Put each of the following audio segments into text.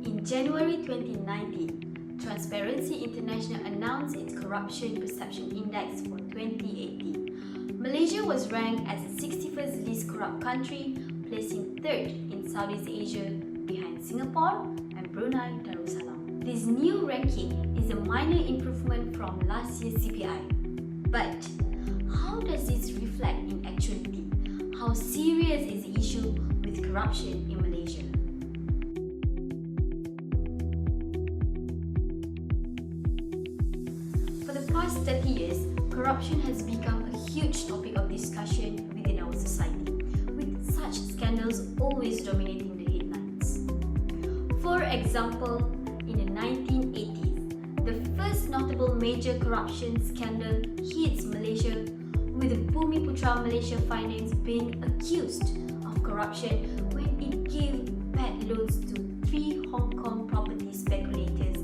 In January 2019, Transparency International announced its Corruption Perception Index for 2018. Malaysia was ranked as the 61st least corrupt country, placing 3rd in Southeast Asia behind Singapore and Brunei Darussalam. This new ranking is a minor improvement from last year's CPI. But how does this reflect in actuality? How serious is the issue with corruption in Malaysia? For the past 30 years, corruption has become a huge topic of discussion within our society, with such scandals always dominating the headlines. For example, in the 1980s, the first notable major corruption scandal hits Malaysia, with the Bumiputra Malaysia Finance being accused of corruption when it gave bad loans to 3 Hong Kong property speculators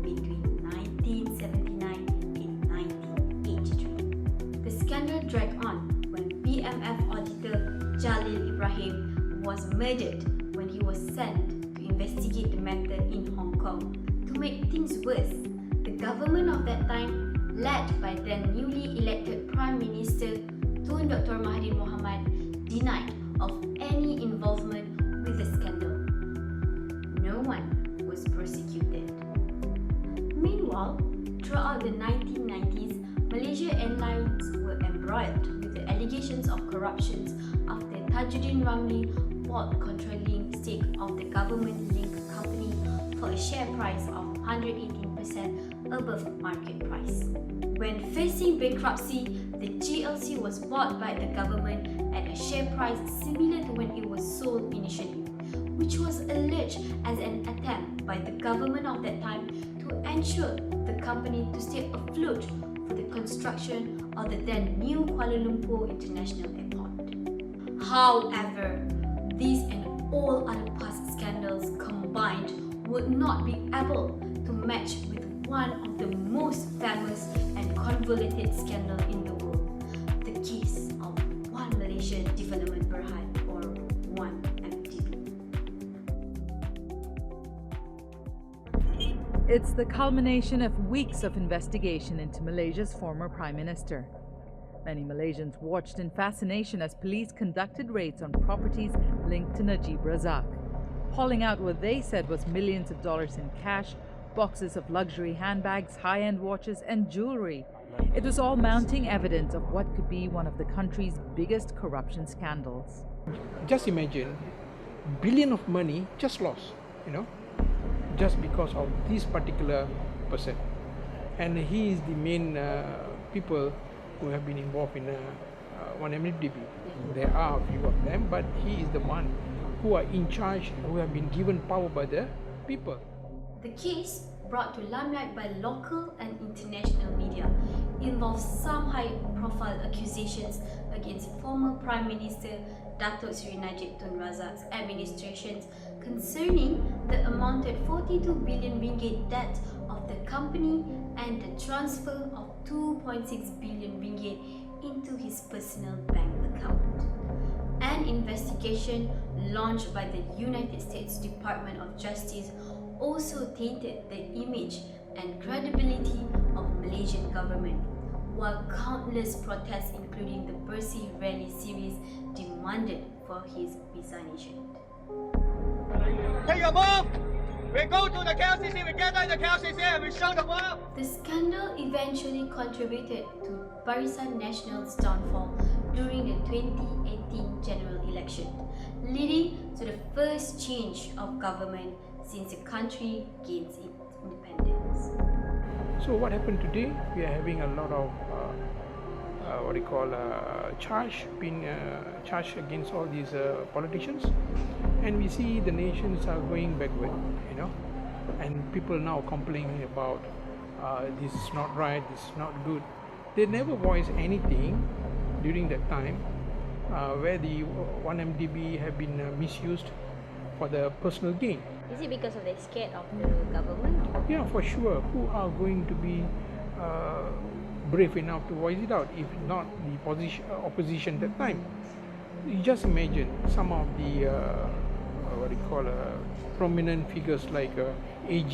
between 1979 and 1983. The scandal dragged on when BMF auditor Jalil Ibrahim was murdered when he was sent to investigate the matter in Hong Kong. To make things worse, the government of that time, led by then newly elected Prime Minister Tun Dr. Mahathir Mohamad, denied of any involvement with the scandal. No one was prosecuted. Meanwhile, throughout the 1990s, Malaysia Airlines were embroiled with the allegations of corruption after Tajuddin Ramli bought controlling stake of the government-linked company for a share price of 118% above market price. When facing bankruptcy, the GLC was bought by the government at a share price similar to when it was sold initially, which was alleged as an attempt by the government of that time to ensure the company to stay afloat for the construction of the then new Kuala Lumpur International Airport. However, these and all other past scandals combined would not be able to match with one of the most famous and convoluted scandal in the world, the case of One Malaysia Development Berhad, or 1MDB. It's the culmination of weeks of investigation into Malaysia's former Prime Minister. Many Malaysians watched in fascination as police conducted raids on properties linked to Najib Razak, hauling out what they said was millions of dollars in cash, boxes of luxury handbags, high-end watches and jewelry. It was all mounting evidence of what could be one of the country's biggest corruption scandals. Just imagine, billion of money just lost, just because of this particular person. And he is the main people who have been involved in 1MDB. There are a few of them, but he is the one who are in charge, who have been given power by the people. The case, brought to limelight by local and international media, involves some high-profile accusations against former Prime Minister Datuk Seri Najib Tun Razak's administrations concerning the amounted 42 billion ringgit debt of the company and the transfer of 2.6 billion ringgit into his personal bank account. An investigation launched by the United States Department of Justice also tainted the image and credibility of Malaysian government, while countless protests including the Bersih Rally series demanded for his resignation. Take your move! We go to the KLCC, we gather in the KLCC and we show the world! The scandal eventually contributed to Barisan Nasional's downfall during the 2018 general election, leading to the first change of government since the country gains its independence. So what happened today? We are having a lot of charge against all these politicians, and we see the nations are going backward, and people now complaining about this is not right, this is not good. They never voice anything during that time where the 1MDB have been misused for the personal gain. Is it because of they're scared of the government? Yeah, for sure. Who are going to be brave enough to voice it out if not the opposition at that time? You just imagine some of the prominent figures like AG,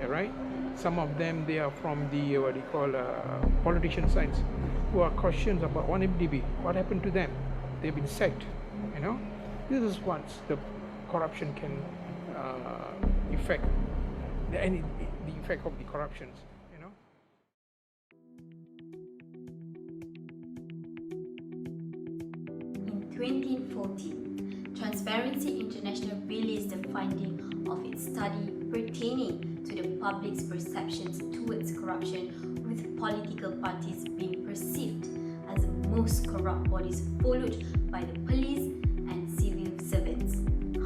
right? Some of them, they are from the what you call politician sides, who are questions about 1MDB. What happened to them? They've been sacked. This is what the corruption can affect. The effect of the corruptions. In 2014, Transparency International released the finding of its study pertaining to the public's perceptions towards corruption, with political parties being perceived as the most corrupt bodies, followed by the police and civil servants.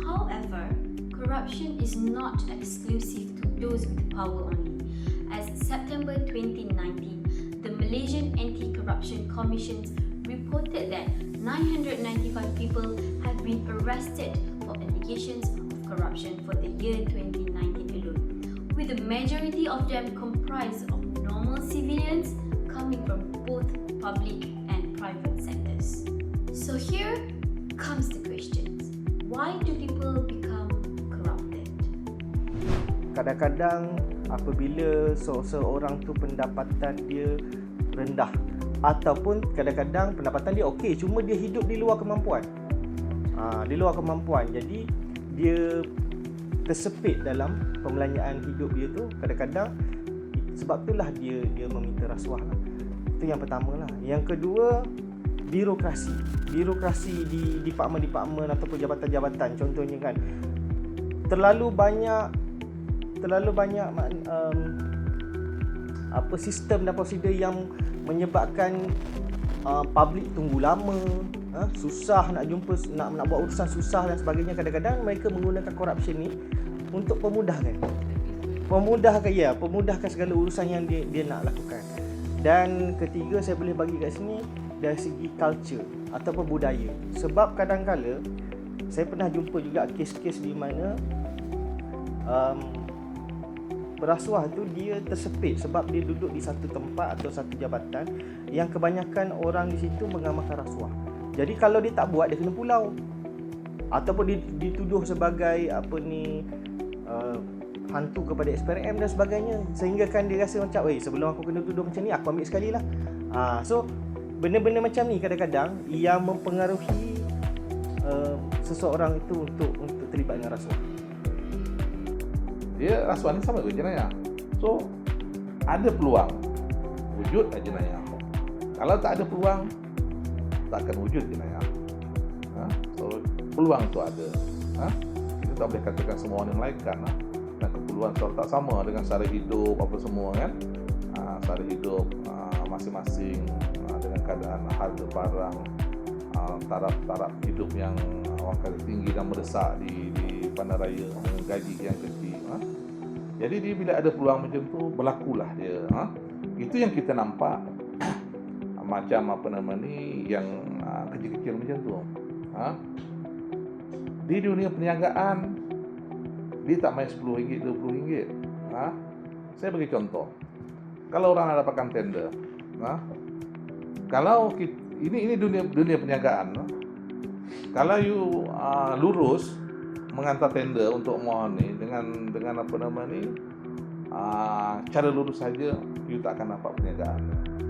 However, corruption is not exclusive to those with power only. As September 2019, the Malaysian Anti-Corruption Commission reported that 995 people have been arrested for allegations of corruption for the year 2019 alone, with the majority of them comprised of normal civilians coming from both public and private sectors. So here comes the questions. Why do people become corrupted? Kadang-kadang apabila seseorang tu pendapatan dia rendah, ataupun kadang-kadang pendapatan dia okey, cuma dia hidup di luar kemampuan. Di luar kemampuan. Jadi dia tersepit dalam pembelanjaan hidup dia tu. Kadang-kadang sebab itulah dia meminta rasuah lah. Itu yang pertama lah. Yang kedua, birokrasi. Birokrasi di departmen-departmen ataupun jabatan-jabatan, contohnya kan, terlalu banyak sistem dan prosedur yang menyebabkan public tunggu lama, susah nak jumpa, nak buat urusan susah dan sebagainya. Kadang-kadang mereka menggunakan corruption ni untuk pemudahkan segala urusan yang dia nak lakukan. Dan ketiga, saya boleh bagi kat sini dari segi culture ataupun budaya. Sebab kadang-kala saya pernah jumpa juga kes-kes di mana berasuah tu dia tersepit sebab dia duduk di satu tempat atau satu jabatan yang kebanyakan orang di situ mengamalkan rasuah. Jadi kalau dia tak buat, dia kena pulau, ataupun dituduh sebagai hantu kepada SPRM dan sebagainya, sehingga kan dia rasa macam, sebelum aku kena tuduh macam ni, aku ambil sekali lah. So benda-benda macam ni kadang-kadang yang mempengaruhi seseorang itu untuk terlibat dengan rasuah. Dia rasuah ni sama dengan jenayah. So ada peluang wujud jenayah. Kalau tak ada peluang, tak akan wujud jenayah. So peluang tu ada. Kita tak boleh katakan semua orang yang melainkan. Dan keperluan selalu tak sama dengan sara hidup apa semua kan. Sara hidup masing-masing dengan keadaan harga barang, taraf hidup yang orang kata tinggi dan mendesak di bandaraya dengan gaji yang kecil. Jadi dia bila ada peluang macam tu, berlakulah dia. Itu yang kita nampak macam yang kecil-kecil macam tu. Di dunia perniagaan, dia tak main RM10, RM20. Saya bagi contoh. Kalau orang nak dapatkan tender, kalau kita, ini dunia perniagaan. Kalau you lurus menghantar tender untuk mohon ni dengan cara lurus saja, you tak akan dapat perniagaan,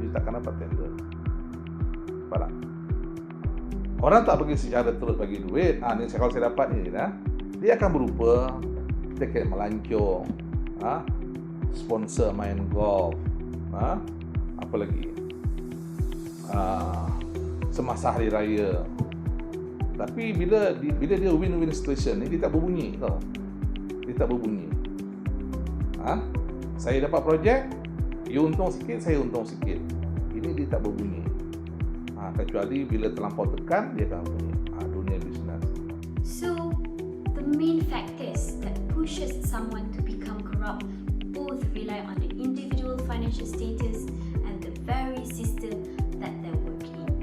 you tak akan dapat tender. Faham? Orang tak pergi secara terus bagi duit. Ni kalau saya dapat ni, dia akan berupa tiket melancong, sponsor main golf, apa lagi, semasa hari raya. Tapi bila dia win-win situation ni, dia tak berbunyi tau. Dia tak berbunyi. Saya dapat projek, you untung sikit, saya untung sikit. Ini dia tak berbunyi. Kecuali bila terlampau tekan, dia akan bunyi. Dunia bisnes. So, the main factors that pushes someone to become corrupt both rely on the individual financial status and the very system that they're working in.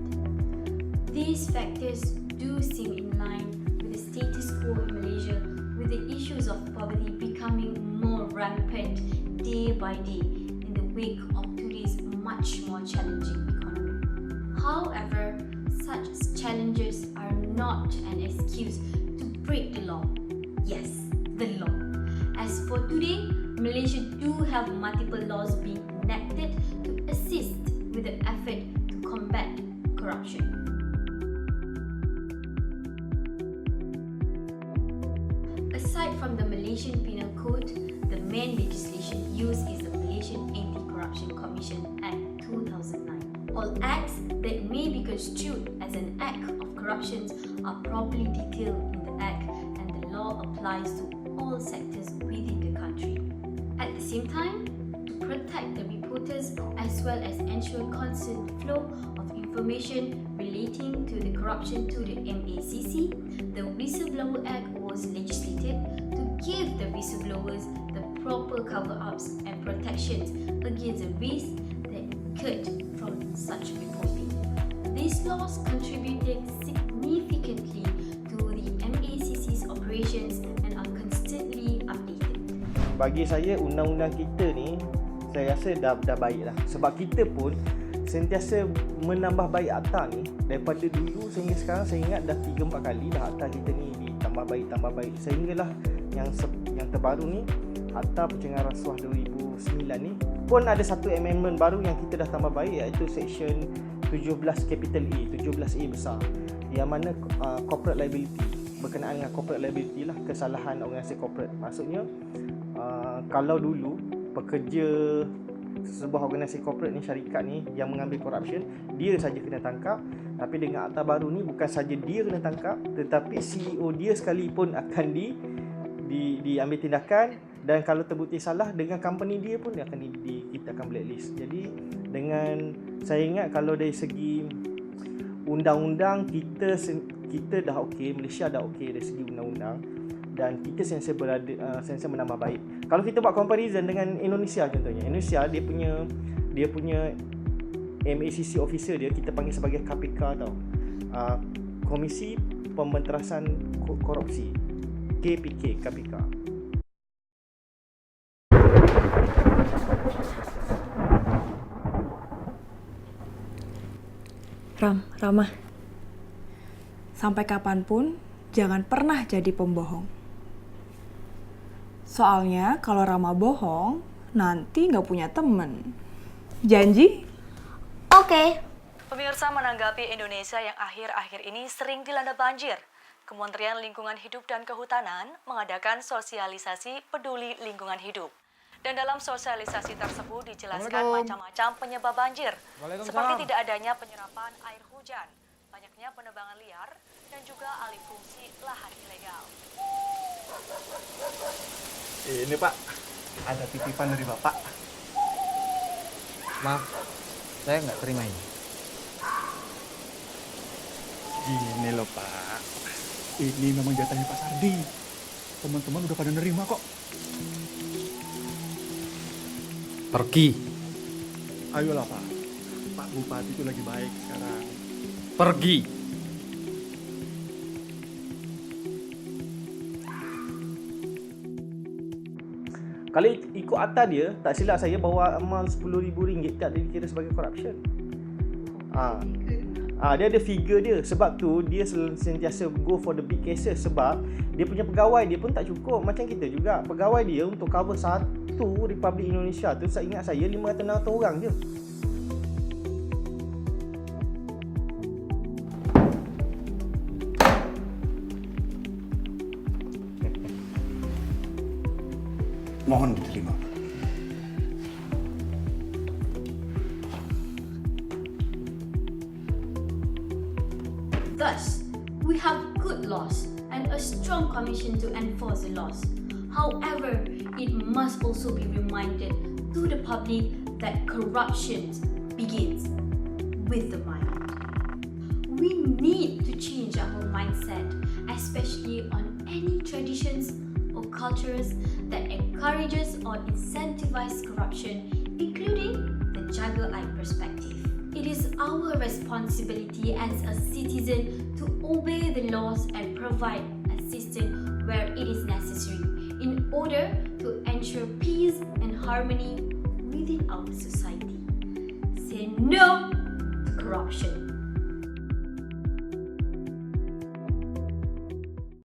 These factors do seem in line with the status quo in Malaysia, with the issues of poverty becoming more rampant day by day in the wake of today's much more challenging economy. However, such challenges are not an excuse to break the law. Yes, the law. As for today, Malaysia do have multiple laws being enacted to assist with the effort to combat corruption. Aside from the Malaysian Penal Code, the main legislation used is the Malaysian Anti-Corruption Commission Act 2009. All acts that may be construed as an act of corruption are properly detailed in the act, and the law applies to all sectors within the country. At the same time, to protect the reporters as well as ensure constant flow of information relating to the corruption to the MACC, the Whistleblower Act was legislated to give the whistleblowers the proper cover-ups and protections against the risk that occurred from such reporting. These laws contributed significantly to the MACC's operations and are constantly updated. Bagi saya, undang-undang kita ni, saya rasa dah baik lah. Sebab kita pun sentiasa menambah baik akta ni. Daripada dulu sehingga sekarang, saya ingat dah 3-4 kali dah akta kita ni ditambah baik. Sehinggalah yang terbaru ni, Akta Pencegahan Rasuah 2009 ni pun ada satu amendment baru yang kita dah tambah baik, iaitu Section 17 capital A, 17A besar, yang mana corporate liability, berkenaan dengan corporate liability lah, kesalahan organisasi corporate. Maksudnya kalau dulu pekerja sebuah organisasi corporate ni, syarikat ni yang mengambil corruption, dia saja kena tangkap. Tapi dengan akta baru ni, bukan saja dia kena tangkap, tetapi CEO dia sekalipun akan diambil tindakan, dan kalau terbukti salah dengan company dia pun kita akan blacklist. Jadi dengan, saya ingat kalau dari segi undang-undang kita dah okey, Malaysia dah okey dari segi undang-undang, dan kita sentiasa menambah baik. Kalau kita buat comparison dengan Indonesia contohnya, Indonesia dia punya MACC officer dia kita panggil sebagai KPK tau. Komisi Pembenterasan Korupsi, KPK. Ramah, sampai kapanpun jangan pernah jadi pembohong. Soalnya kalau Rama bohong, nanti nggak punya temen. Janji? Oke. Pemirsa, menanggapi Indonesia yang akhir-akhir ini sering dilanda banjir, Kementerian Lingkungan Hidup dan Kehutanan mengadakan sosialisasi peduli lingkungan hidup. Dan dalam sosialisasi tersebut dijelaskan macam-macam penyebab banjir, seperti tidak adanya penyerapan air hujan, banyaknya penebangan liar, dan juga alih fungsi lahan ilegal. Ini Pak, ada titipan dari Bapak. Maaf, saya nggak terima ini. Gini loh Pak, ini memang jatahnya Pak Sardi. Teman-teman udah pada nerima kok. Pergi. Ayolah Pak, Pak Bupati itu lagi baik sekarang. Pergi. Kalau ikut akta dia, tak silap saya bahawa amal RM10,000 tak dikira sebagai corruption. Dia ada figure dia. Sebab tu dia sentiasa go for the big cases, sebab dia punya pegawai dia pun tak cukup. Macam kita juga, pegawai dia untuk cover satu Republik Indonesia tu, saya ingat saya 500-600 orang je. Mohon diterima. Thus, we have good laws and a strong commission to enforce the laws. However, it must also be reminded to the public that corruption begins with the mind. We need to change our mindset, especially on any traditions or cultures that encourages or incentivise corruption, including the jaga-eye perspective. It is our responsibility as a citizen to obey the laws and provide assistance where it is necessary in order to ensure peace and harmony within our society. Say no to corruption.